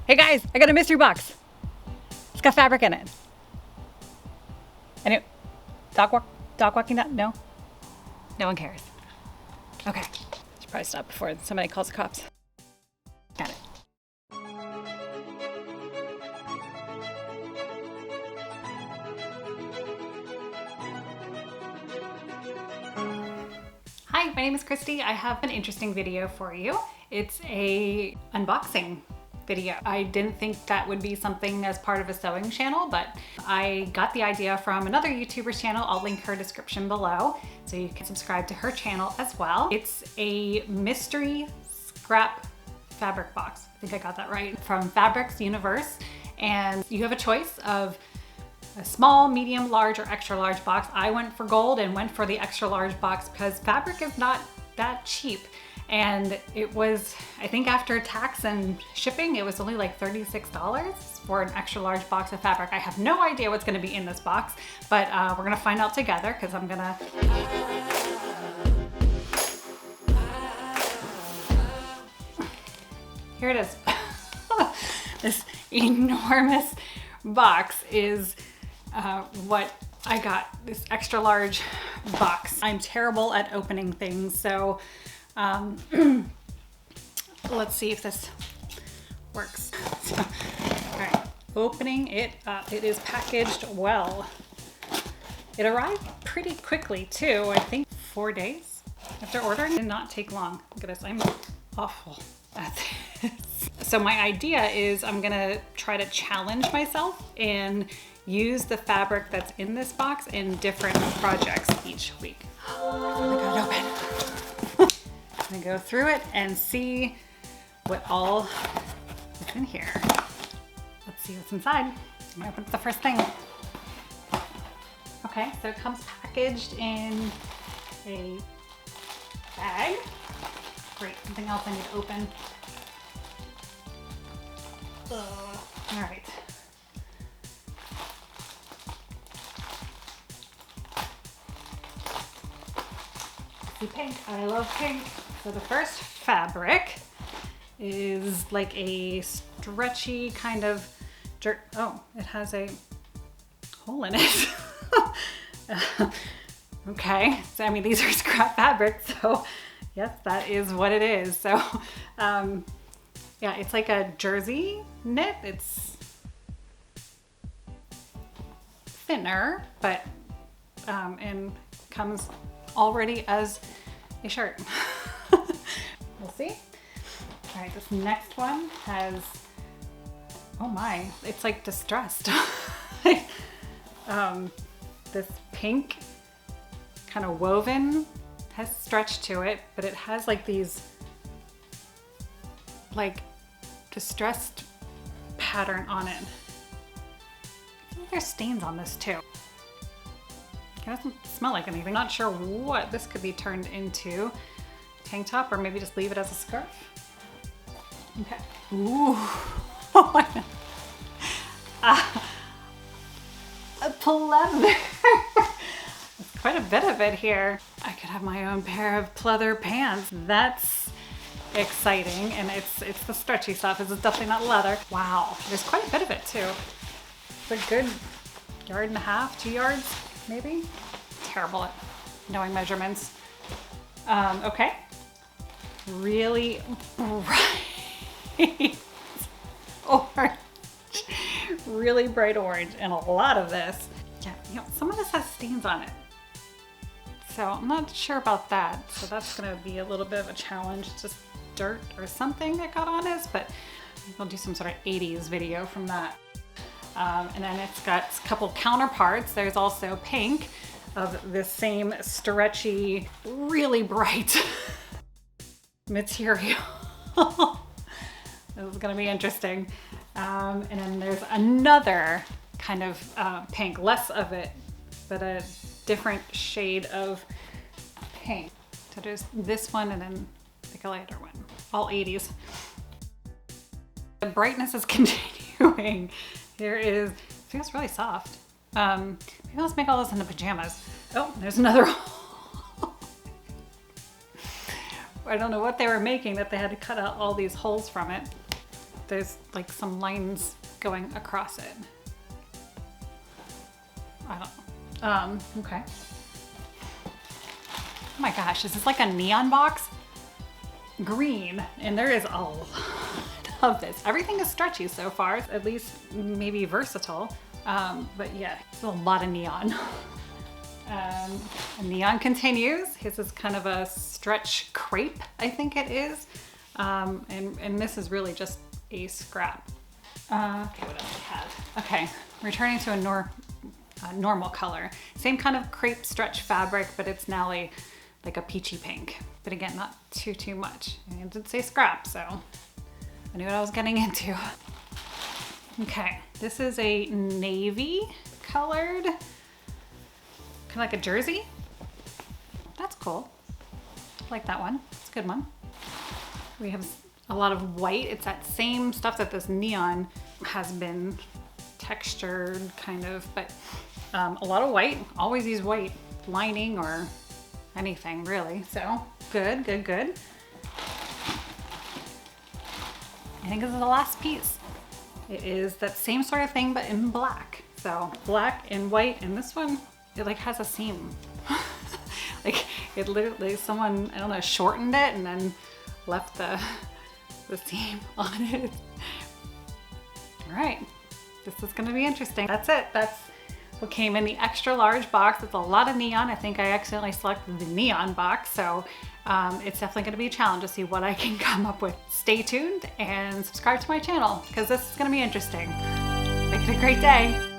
Hey guys, I got a mystery box. It's got fabric in it. Dog walking that? No? No one cares. Okay. Should probably stop before somebody calls the cops. Got it. Hi, my name is Christy. I have an interesting video for you. It's a unboxing video. I didn't think that would be something as part of a sewing channel, but I got the idea from another YouTuber's channel. I'll link her description below so you can subscribe to her channel as well. It's a mystery scrap fabric box. I think I got that right. From Fabrics Universe. And you have a choice of a small, medium, large, or extra large box. I went for gold and went for the extra large box because fabric is not that cheap. And it was, I think after tax and shipping, it was only like $36 for an extra large box of fabric. I have no idea what's gonna be in this box, but we're gonna find out together because I'm gonna... Here it is. This enormous box is what I got, this extra large box. I'm terrible at opening things, so let's see if this works. All right, opening it up. It is packaged well. It arrived pretty quickly too. I think 4 days after ordering. It did not take long. Look at this, I'm awful at this. So my idea is I'm gonna try to challenge myself and use the fabric that's in this box in different projects each week. Oh, I got it open. I'm gonna go through it and see what all is in here. Let's see what's inside. I'm gonna open up the first thing. Okay, so it comes packaged in a bag. Great, something else I need to open. All right. See, pink, I love pink. So the first fabric is like a stretchy kind of dirt. Oh, it has a hole in it. Okay, so I mean, these are scrap fabric, so yes, that is what it is. So yeah, it's like a jersey knit. It's thinner, but and comes already as a shirt. We'll see. All right, this next one has, oh my, it's like distressed. This pink kind of woven has stretch to it, but it has like these like distressed pattern on it. I think there's stains on this too. It doesn't smell like anything. Not sure what this could be turned into. Tank top, or maybe just leave it as a scarf. Okay. Ooh. Oh my God. A pleather. There's quite a bit of it here. I could have my own pair of pleather pants. That's exciting, and it's the stretchy stuff. It's definitely not leather. Wow, there's quite a bit of it too. It's a good 1.5 yards, 2 yards, maybe. Terrible at knowing measurements. Okay, really bright orange, really bright orange, and a lot of this. Yeah, you know, some of this has stains on it. So I'm not sure about that. So that's gonna be a little bit of a challenge. It's just dirt or something that got on this, but we'll do some sort of 80s video from that. And then it's got a couple counterparts. There's also pink of the same stretchy, really bright material. This is gonna be interesting. And then there's another kind of pink, less of it, but a different shade of pink. So there's this one and then like a lighter one, all 80s. The brightness is continuing. Here is, it feels really soft. Maybe let's make all this into pajamas. Oh, there's another hole. I don't know what they were making that they had to cut out all these holes from it. there's like some lines going across it. I don't know. Okay. Oh my gosh, is this like a neon box? Green, and there is a lot of this. Everything is stretchy so far, at least maybe versatile. But yeah, it's a lot of neon. And neon continues. His is kind of a stretch crepe, I think it is. And this is really just a scrap. Okay, what else we have? Okay, returning to a normal color. Same kind of crepe stretch fabric, but it's now like a peachy pink. But again, not too much. And it did say scrap, so I knew what I was getting into. Okay, this is a navy colored, kind of like a jersey. That's cool. I like that one. It's a good one. We have a lot of white. It's that same stuff that this neon has been textured kind of, but a lot of white. Always use white lining or anything really. So good. I think this is the last piece. It is that same sort of thing, but in black. So black and white, and this one, it like has a seam. Like it literally, someone, I don't know, shortened it and then left the seam on it. All right, this is gonna be interesting. That's it, that's what came in the extra large box. It's a lot of neon. I think I accidentally selected the neon box, so it's definitely gonna be a challenge to see what I can come up with. Stay tuned and subscribe to my channel because this is gonna be interesting. Make it a great day.